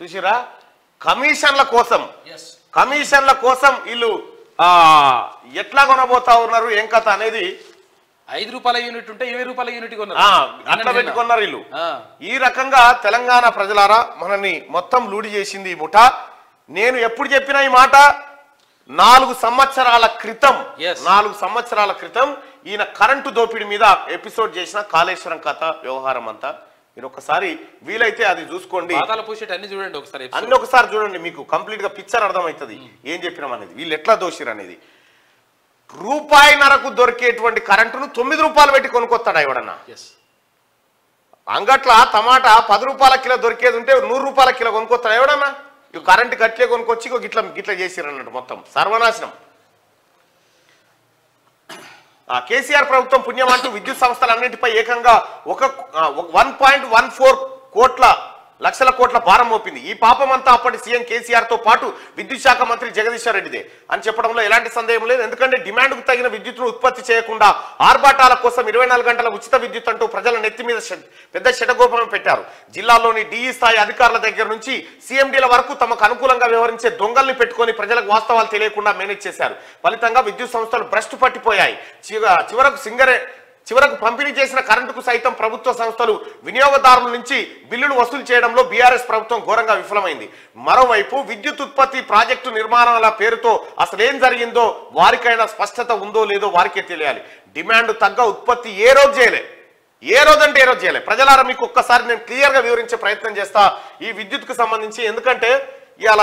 చూసిరా కమిషన్ల కోసం వీళ్ళు ఎట్లా కొనబోతా ఉన్నారు ఏం కథ అనేది 5 రూపాయల యూనిట్ ఉంటే 20 రూపాయల యూనిట్ కొన్నారు అట్లా పెట్టుకున్నారు వీళ్ళు ఈ రకంగా తెలంగాణ ప్రజలారా మనని మొత్తం లూడి చేసింది ఈ ముఠా నేను ఎప్పుడు చెప్పిన ఈ మాట 4 సంవత్సరాల క్రితం ఈయన కరెంటు దోపిడీ మీద ఎపిసోడ్ చేసిన కాళేశ్వరం కథ వ్యవహారం అంతా మీరు ఒకసారి వీలైతే అది చూసుకోండి అన్ని ఒకసారి చూడండి మీకు కంప్లీట్ గా పిక్చర్ అర్థమవుతుంది ఏం చెప్పినాం అనేది వీళ్ళు ఎట్లా దోషిరు అనేది రూపాయిన్నరకు దొరికేటువంటి కరెంటును 9 రూపాయలు పెట్టి కొనుక్కొస్తాడు ఎవడన్నా అంగట్ల టమాటా 10 రూపాయల కిలో దొరికేది ఉంటే 100 రూపాయల కిలో కొనుక్కొస్తాడు ఎవడన్నా ఇక కరెంటు గట్లే కొనుక్కొచ్చి గిట్ల చేసిరు అన్నట్టు మొత్తం సర్వనాశనం కేసీఆర్ ప్రభుత్వం పుణ్యం అంటూ విద్యుత్ సంస్థలన్నింటిపై ఏకంగా 1.14 లక్షల కోట్ల భారం మోపింది ఈ పాపమంతా అప్పటి సీఎం కేసీఆర్ తో పాటు విద్యుత్ శాఖ మంత్రి జగదీశ్వర్ రెడ్డిదే అని చెప్పడంలో ఎలాంటి సందేహం లేదు ఎందుకంటే డిమాండ్కు తగిన విద్యుత్తును ఉత్పత్తి చేయకుండా ఆర్భాటాల కోసం 24 గంటల ఉచిత విద్యుత్ అంటూ ప్రజల నెత్తి మీద పెద్ద శటగోపనం పెట్టారు జిల్లాలోని డిఈ స్థాయి అధికారుల దగ్గర నుంచి సీఎండీల వరకు తమకు అనుకూలంగా వ్యవహరించే దొంగల్ని పెట్టుకొని ప్రజలకు వాస్తవాలు తెలియకుండా మేనేజ్ చేశారు ఫలితంగా విద్యుత్ సంస్థలు భ్రష్టు పట్టిపోయాయి చివరకు పంపిణీ చేసిన కరెంటుకు సైతం ప్రభుత్వ సంస్థలు వినియోగదారుల నుంచి బిల్లులు వసూలు చేయడంలో బీఆర్ఎస్ ప్రభుత్వం ఘోరంగా విఫలమైంది మరోవైపు విద్యుత్ ఉత్పత్తి ప్రాజెక్టు నిర్మాణాల పేరుతో అసలు ఏం జరిగిందో వారికైనా స్పష్టత ఉందో లేదో వారికే తెలియాలి డిమాండ్ తగ్గ ఉత్పత్తి ఏ రోజు చేయలే ప్రజలారా మీకు ఒక్కసారి నేను క్లియర్ గా వివరించే ప్రయత్నం చేస్తా ఈ విద్యుత్ కు సంబంధించి ఎందుకంటే ఇవాళ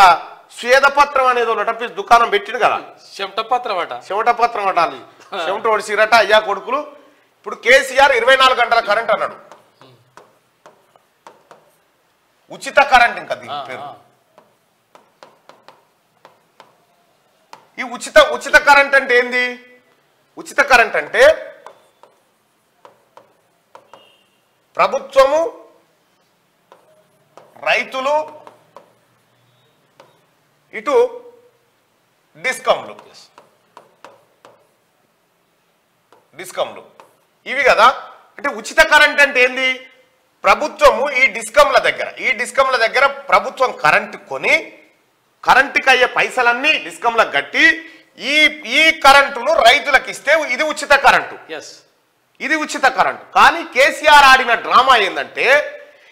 శ్వేతపత్రం అనేది ఒకటి దుకాణం పెట్టిండు కదా చెమటపత్రం అట చెమట ఒడిసిరట అయ్యా కొడుకులు ఇప్పుడు కేసీఆర్ 24 గంటల కరెంట్ అన్నాడు ఉచిత కరెంట్ ఇంకా దీని పేరు ఈ ఉచిత కరెంట్ అంటే ఏంది ఉచిత కరెంట్ అంటే ప్రభుత్వము రైతులు ఇటు డిస్కంలు ఇవి కదా అంటే ఉచిత కరెంట్ అంటే ఏంది ప్రభుత్వము ఈ డిస్కంల దగ్గర ప్రభుత్వం కరెంటు కొని కరెంటుకి అయ్యే పైసలన్నీ డిస్కంలకు కట్టి ఈ కరెంటును రైతులకు ఇస్తే ఇది ఉచిత కరెంటు కానీ కేసీఆర్ ఆడిన డ్రామా ఏంటంటే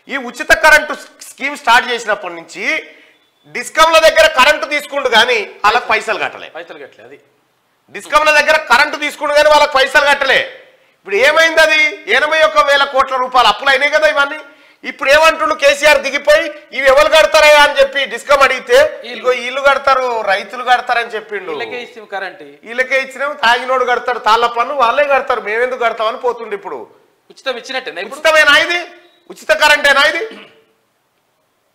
ఈ ఉచిత కరెంటు స్కీమ్ స్టార్ట్ చేసినప్పటి నుంచి డిస్కంల దగ్గర కరెంటు తీసుకుండు కానీ వాళ్ళకి పైసలు కట్టలే అది డిస్కంల దగ్గర కరెంటు తీసుకుండు కానీ వాళ్ళకి పైసలు కట్టలే ఇప్పుడు ఏమైంది అది 81,000 కోట్ల రూపాయలు అప్పులు అయినాయి కదా ఇవన్నీ ఇప్పుడు ఏమంటుండు కేసీఆర్ దిగిపోయి ఇవి ఎవరు కడతారా అని చెప్పి డిస్కం అడిగితే ఇల్లు కడతారు రైతులు కడతారని చెప్పిండు వీళ్ళకే ఇచ్చినాం తాగినోడు కడతాడు తాళ్ళ పన్ను వాళ్ళే కడతారు మేమెందుకు కడతామని పోతుండే ఇప్పుడు ఉచితమేనా ఇది ఉచిత కరెంటేనా ఇది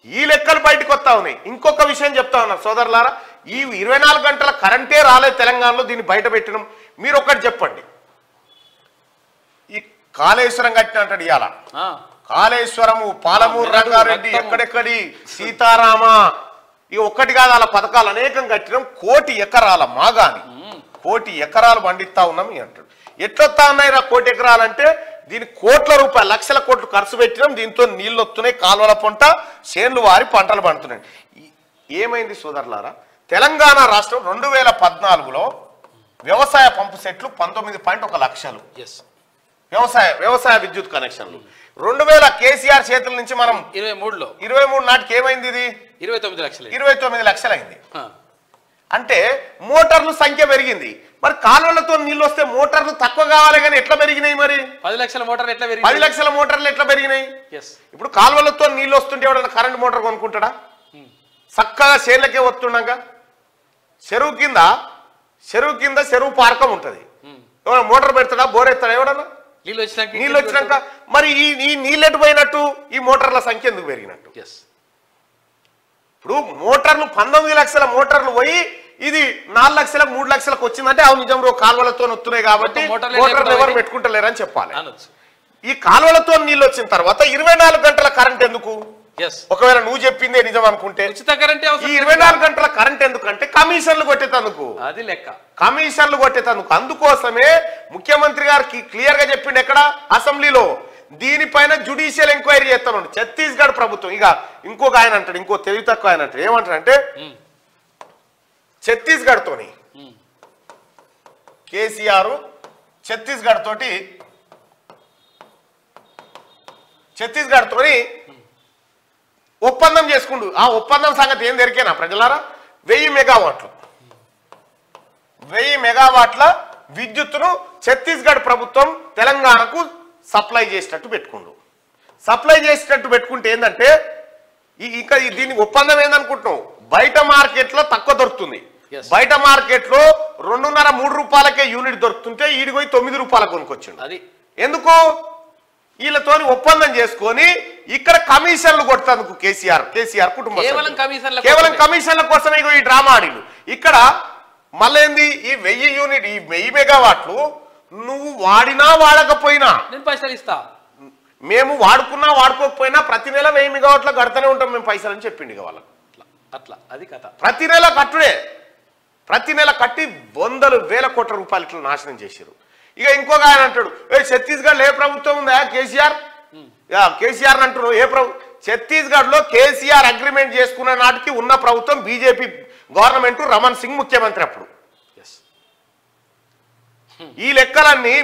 ఈ లెక్కలు బయటకు వస్తా ఉన్నాయి ఇంకొక విషయం చెప్తా ఉన్నారు సోదరులారా ఈ 24 గంటల కరెంటే రాలేదు తెలంగాణలో దీన్ని బయట పెట్టినాం మీరు ఒకటి చెప్పండి ఈ కాళేశ్వరం కట్టిన అంటాడు ఇవాళ కాళేశ్వరము పాలమూరు రంగారెడ్డి ఎక్కడెక్కడి సీతారామ ఇక ఒక్కటి కాదు అలా పథకాలు అనేకం కట్టినాం 1 కోటి ఎకరాల మాగాని 1 కోటి ఎకరాలు పండిస్తా ఉన్నాం అంటాడు ఎట్లొస్తా ఉన్నాయి 1 కోటి ఎకరాలంటే దీనికి కోట్ల రూపాయలు లక్షల కోట్లు ఖర్చు పెట్టినాం దీంతో నీళ్ళు వస్తున్నాయి కాలువల పంట చేన్లు వారి పంటలు పండుతున్నాయి ఏమైంది సోదరులారా తెలంగాణ రాష్ట్రం 2014లో వ్యవసాయ పంపు సెట్లు 19.1 లక్షలు వ్యవసాయ విద్యుత్ కనెక్షన్లు 2000 కేసీఆర్ చేతుల నుంచి మనం 23 నాటికి ఏమైంది ఇది 29 లక్షలు అయింది అంటే మోటార్లు సంఖ్య పెరిగింది మరి కాలువలతో నీళ్ళు వస్తే మోటార్లు తక్కువ కావాలి కానీ ఎట్లా పెరిగినాయి మరి 10 లక్షల మోటార్లు ఎట్లా పెరిగినాయి ఇప్పుడు కాలువలతో నీళ్ళు వస్తుంటే ఎవడన్నా కరెంట్ మోటార్ కొనుక్కుంటాడా చక్కగా చేర్లకే వస్తుండగా చెరువు కింద చెరువు పార్కం ఉంటది ఎవరైనా మోటార్ పెడతాడా బోర్ ఎత్తాడా ఎవడన్నా నీళ్ళు వచ్చినాక మరి ఈ నీళ్ళెటు పోయినట్టు ఈ మోటార్ల సంఖ్య ఎందుకు పెరిగినట్టు ఇప్పుడు మోటార్లు 19 లక్షల మోటార్లు పోయి ఇది 4 లక్షలకు 3 లక్షలకు వచ్చిందంటే అవి నిజంలో కాలువలతో వస్తున్నాయి కాబట్టి మోటార్లు ఎవరు పెట్టుకుంటలేరని చెప్పాలి ఈ కాలువలతో నీళ్ళు వచ్చిన తర్వాత 24 గంటల కరెంట్ ఎందుకు ఒకవేళ నువ్వు చెప్పిందే నిజం అనుకుంటే ఈ 24 గంటల కరెంట్ ఎందుకంటే కమిషన్లు కొట్టేటందుకు అందుకోసమే ముఖ్యమంత్రి గారికి క్లియర్ గా చెప్పిండు ఎక్కడ అసెంబ్లీలో దీనిపైన జ్యుడిషియల్ ఎంక్వైరీ చేస్తాను ఛత్తీస్గఢ్ ప్రభుత్వం. ఇక ఇంకొక ఆయన అంటాడు, ఇంకో తెలివి తక్కువ ఆయన అంటాడు, ఏమంటాడంటే ఛత్తీస్గఢ్ తోని కేసీఆర్ ఛత్తీస్గఢ్ తోని ఒప్పందం చేసుకుండు. ఆ ఒప్పందం సంగతి ఏం దొరికేనా ప్రజలారా? 1000 మెగావాట్ల విద్యుత్తును ఛత్తీస్గఢ్ ప్రభుత్వం తెలంగాణకు సప్లై చేసేటట్టు పెట్టుకుంటే ఏంటంటే ఇంకా దీని ఒప్పందం ఏందనుకుంటున్నావు, బయట మార్కెట్లో తక్కువ దొరుకుతుంది. బయట మార్కెట్లో 2.5-3 రూపాయలకే యూనిట్ దొరుకుతుంటే ఈడికి పోయి 9 రూపాయలకు కొనుక్కొచ్చిండు. అది ఎందుకు? వీళ్ళతోని ఒప్పందం చేసుకొని ఇక్కడ కమిషన్లు కొట్టేందుకు కేసీఆర్ కుటుంబం కేవలం కమిషన్ల కోసమే ఈ డ్రామా ఆడిండు. ఇక్కడ మళ్ళీ ఏంది, ఈ 1000 యూనిట్, ఈ 1000 మెగావాట్లు నువ్వు వాడినా వాడకపోయినా నేను పైసలు ఇస్తా, మేము వాడుకున్నా వాడుకోకపోయినా ప్రతి నెల 1000 మెగావాట్ల కడతానే ఉంటాం మేము పైసలు అని చెప్పిండు. ఇక వాళ్ళకి అట్లా అది కథ. ప్రతి నెల కట్టుడే, ప్రతి నెల కట్టి 100,000 కోట్ల రూపాయలు ఇట్లా నాశనం చేశారు. ఇక ఇంకొక ఆయన అంటాడు, ఛత్తీస్గఢ్ ఏ ప్రభుత్వం ఉందా కేసీఆర్ అంటున్నాడు. ఏ ఛత్తీస్గఢ్ లో కేసీఆర్ అగ్రిమెంట్ చేసుకున్న నాటికి ఉన్న ప్రభుత్వం బీజేపీ గవర్నమెంట్, రమణ్ సింగ్ ముఖ్యమంత్రి అప్పుడు. ఈ లెక్కలన్నీ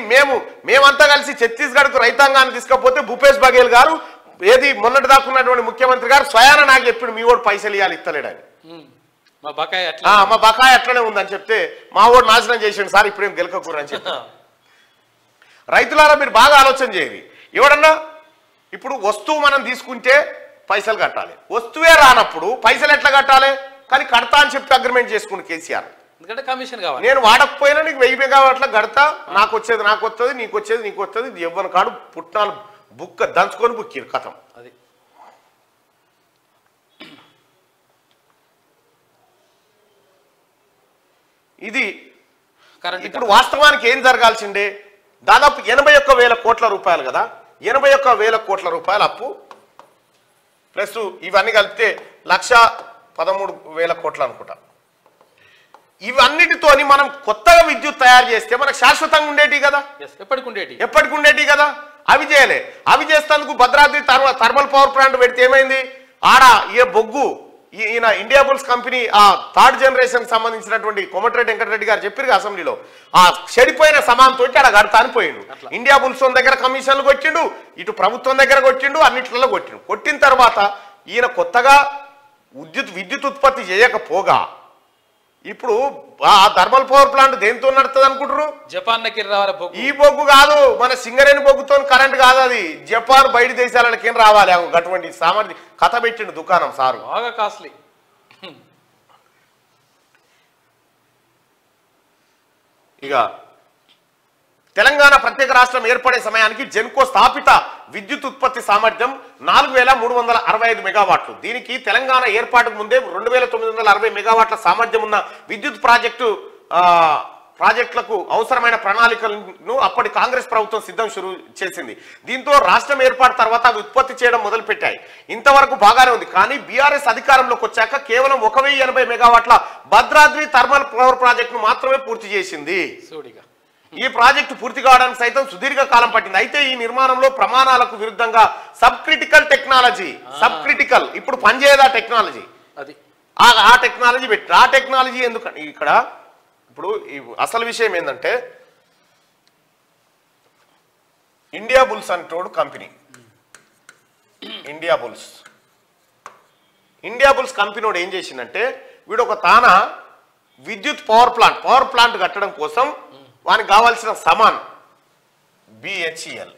మేమంతా కలిసి ఛత్తీస్గఢ్కు రైతాంగాన్ని తీసుకపోతే భూపేష్ బఘేల్ గారు ఏది మొన్నటి దాకున్నటువంటి ముఖ్యమంత్రి గారు స్వయాన నాకు చెప్పిండు మీ ఓడు పైసలు ఇవ్వాలి ఇస్తలేడని. మా బకాయి అట్లనే ఉందని చెప్తే మా ఓడు నాశనం చేసిండు సార్ ఇప్పుడేం గెలకకూరని చెప్పి. రైతులారా మీరు బాగా ఆలోచన చేయండి. ఎవడన్నా ఇప్పుడు వస్తువు మనం తీసుకుంటే పైసలు కట్టాలి, వస్తువే రానప్పుడు పైసలు ఎట్లా కట్టాలి? కానీ కడతా అని చెప్పి అగ్రిమెంట్ చేసుకుంటు కేసీఆర్. ఎందుకంటే కమిషన్ కావాలి, నేను వాడకపోయినా నీకు 1000 మెగావాట్ల కడతా, నాకు వచ్చేది నాకు వస్తుంది, నీకు వచ్చేది నీకు వస్తుంది. ఎవ్వని కాడు పుట్నాలు బుక్క దంచుకొని బుక్కిరు కథం. అది ఇది ఇప్పుడు వాస్తవానికి ఏం జరగాల్సిందే, దాదాపు 81,000 కోట్ల రూపాయలు కదా, 81,000 కోట్ల రూపాయల అప్పు ప్లస్ ఇవన్నీ కలిపితే 1,13,000 కోట్లు అనుకుంటా. ఇవన్నిటితోని మనం కొత్తగా విద్యుత్ తయారు చేస్తే మనకు శాశ్వతంగా ఉండేటి కదా, ఎప్పటికి ఉండేటి కదా. అవి చేయలే. అవి చేస్తేందుకు భద్రాద్రి థర్మల్ పవర్ ప్లాంట్ పెడితే ఏమైంది, ఆడ ఈ బొగ్గు ఈయన ఇండియా బుల్స్ కంపెనీ ఆ 3rd జనరేషన్ సంబంధించినటువంటి కోమటిరెడ్డి వెంకటరెడ్డి గారు చెప్పారు అసెంబ్లీలో, ఆ చెడిపోయిన సమాన్ తోటి ఆడ గడతా అని పోయిండు. ఇండియా బుల్స్ దగ్గర కమిషన్లు కొట్టిండు, ఇటు ప్రభుత్వం దగ్గర కొట్టిండు, అన్నిట్లలో కొట్టిండు. కొట్టిన తర్వాత ఈయన కొత్తగా విద్యుత్ ఉత్పత్తి చేయకపోగా ఇప్పుడు ఆ థర్మల్ పవర్ ప్లాంట్ దేంతో నడుతుంది అనుకుంటారు? జపాన్ ఈ బొగ్గు కాదు, మన సింగరేణి బొగ్గుతో కరెంట్ కాదు, అది జపాన్ బయట దేశాలకి ఏం రావాలి. అటువంటి సామర్థ్యం కథ పెట్టిండు దుకాణం సారు, బాగా కాస్ట్లీ. ఇక తెలంగాణ ప్రత్యేక రాష్ట్రం ఏర్పడే సమయానికి జెన్కో స్థాపిత విద్యుత్ ఉత్పత్తి సామర్థ్యం 4,365 మెగావాట్లు. దీనికి తెలంగాణ ఏర్పాటుకు ముందే 2,960 మెగావాట్ల సామర్థ్యం ఉన్న విద్యుత్ ప్రాజెక్టులకు అవసరమైన ప్రణాళికలను అప్పటి కాంగ్రెస్ ప్రభుత్వం సిద్ధం చేసింది. దీంతో రాష్ట్రం ఏర్పాటు తర్వాత అవి ఉత్పత్తి చేయడం మొదలుపెట్టాయి. ఇంతవరకు బాగానే ఉంది. కానీ బీఆర్ఎస్ అధికారంలోకి వచ్చాక కేవలం 1,080 మెగావాట్ల భద్రాద్రి థర్మల్ పవర్ ప్రాజెక్టును మాత్రమే పూర్తి చేసింది. ఈ ప్రాజెక్టు పూర్తి కావడానికి సైతం సుదీర్ఘ కాలం పట్టింది. అయితే ఈ నిర్మాణంలో ప్రమాణాలకు విరుద్ధంగా సబ్ క్రిటికల్ ఇప్పుడు పనిచేయదా టెక్నాలజీ, ఆ టెక్నాలజీ పెట్టి ఆ టెక్నాలజీ ఎందుకంటే ఇక్కడ ఇప్పుడు అసలు విషయం ఏంటంటే ఇండియా బుల్స్ అంటోడు కంపెనీ, ఇండియా బుల్స్ కంపెనీ ఏం చేసిందంటే వీడు ఒక తాన విద్యుత్ పవర్ ప్లాంట్ కట్టడం కోసం వానికి కావాల్సిన సమాన్ బిహెచ్ఈఎల్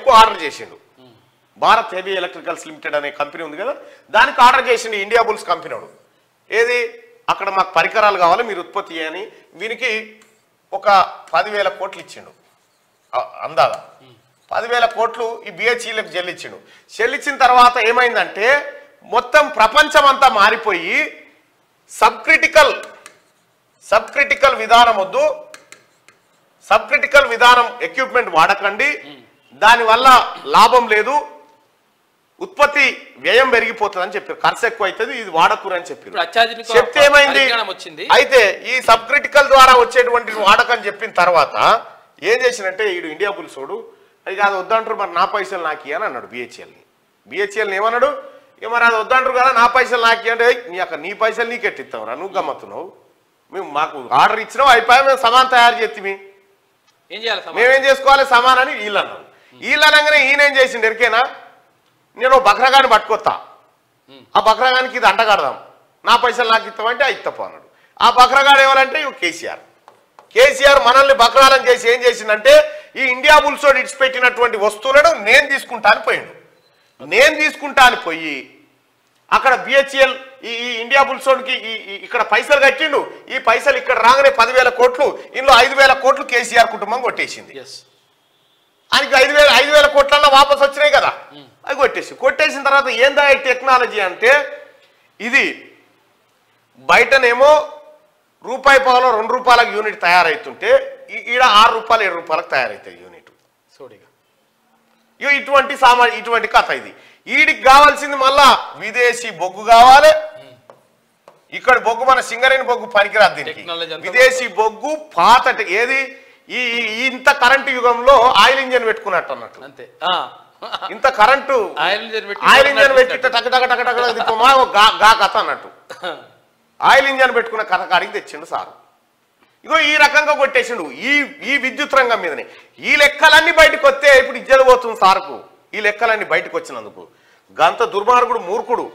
కు ఆర్డర్ చేసిండు. భారత్ హెవీ ఎలక్ట్రికల్స్ లిమిటెడ్ అనే కంపెనీ ఉంది కదా, దానికి ఆర్డర్ చేసిండు ఇండియా బుల్స్ కంపెనీ. ఏది అక్కడ మాకు పరికరాలు కావాలి మీరు ఉత్పత్తి చేయని, వీనికి ఒక 10,000 కోట్లు ఇచ్చిండు. అందాదా 10,000 కోట్లు ఈ బిహెచ్ఈలకు చెల్లించిన తర్వాత ఏమైందంటే మొత్తం ప్రపంచం అంతా మారిపోయి సబ్ క్రిటికల్ విధానం వద్దు, సబ్ క్రిటికల్ విధానం ఎక్విప్మెంట్ వాడకండి, దానివల్ల లాభం లేదు, ఉత్పత్తి వ్యయం పెరిగిపోతుంది అని చెప్పారు, ఖర్చు ఎక్కువ అవుతుంది, ఇది వాడకూరు అని చెప్పారు. చెప్తే ఏమైంది, అయితే ఈ సబ్ క్రిటికల్ ద్వారా వచ్చేటువంటి వాడకని చెప్పిన తర్వాత ఏం చేసినంటే ఈడు ఇండియా పులిసోడు అది కాదు వద్దంటారు మరి నా పైసలు నాకి అని అన్నాడు బిహెచ్ఎల్ని ఏమన్నాడు ఇక మరి అది వద్దంటారు కదా నా పైసలు నాకి అంటే నీ పైసలు నీకెట్టిస్తావురా నువ్వు గమ్మత్తున్నావు మేము మాకు ఆర్డర్ ఇచ్చినావు అయిపోయా మేము సమాన్ తయారు చేస్తామి ఏం చేయాలి మేమేం చేసుకోవాలి సమాన్ అని వీళ్ళు అన్నారు వీళ్ళు అనగానే ఈయనేం చేసిండు ఎరికేనా నేను బక్రగాని పట్టుకొస్తా ఆ బక్రగానికి ఇది అంటగడదాం నా పైసలు నాకు ఇస్తామంటే ఇస్తపో అన్నాడు ఆ బక్రగాడు ఎవరంటే కేసీఆర్ మనల్ని బక్రాలను చేసి ఏం చేసిందంటే ఈ ఇండియా బుల్సోడ్ ఇడిచిపెట్టినటువంటి వస్తువులను నేను తీసుకుంటా అని పోయిండు నేను తీసుకుంటా అని పోయి అక్కడ బిహెచ్ఎల్ ఈ ఇండియా బుల్సోడ్కి ఇక్కడ పైసలు కట్టిండు ఈ పైసలు ఇక్కడ రాగానే 10,000 కోట్లు ఇందులో 5,000 కోట్లు కేసీఆర్ కుటుంబం కొట్టేసింది ఆయనకి 5,000 కోట్లన్నా వాపసు వచ్చినాయి కదా అది కొట్టేసిన తర్వాత ఏందా టెక్నాలజీ అంటే ఇది బయటనేమో రూపాయి పావులో 2 రూపాయలకు యూనిట్ తయారైతుంటే ఈడ 6 రూపాయలు 7 రూపాయలకు తయారైతాయి యూనిట్ సోడిగా ఇటువంటి కథ ఇది వీడికి కావాల్సింది మళ్ళా విదేశీ బొగ్గు కావాలి ఇక్కడ బొగ్గు మన సింగరేణి బొగ్గు పనికిరాదు దీనికి విదేశీ బొగ్గు పాత ఏది ఈ ఇంత కరెంటు యుగంలో ఆయిల్ ఇంజన్ పెట్టుకున్నట్టు అన్నట్టు అంతే ఇంత కరెంటు ఆయిల్ ఇంజన్ పెట్టి గా కథ అన్నట్టు ఆయిల్ ఇంజన్ పెట్టుకున్న కథ కాడికి తెచ్చిండు సారు ఇగో ఈ రకంగా కొట్టేసిండు ఈ విద్యుత్ రంగం మీదనే ఈ లెక్కలన్నీ బయటకు వస్తే ఇప్పుడు ఇజ్జలు పోతుంది సార్కు ఈ లెక్కలన్నీ బయటకు వచ్చినందుకు గంత దుర్మార్గుడు మూర్ఖుడు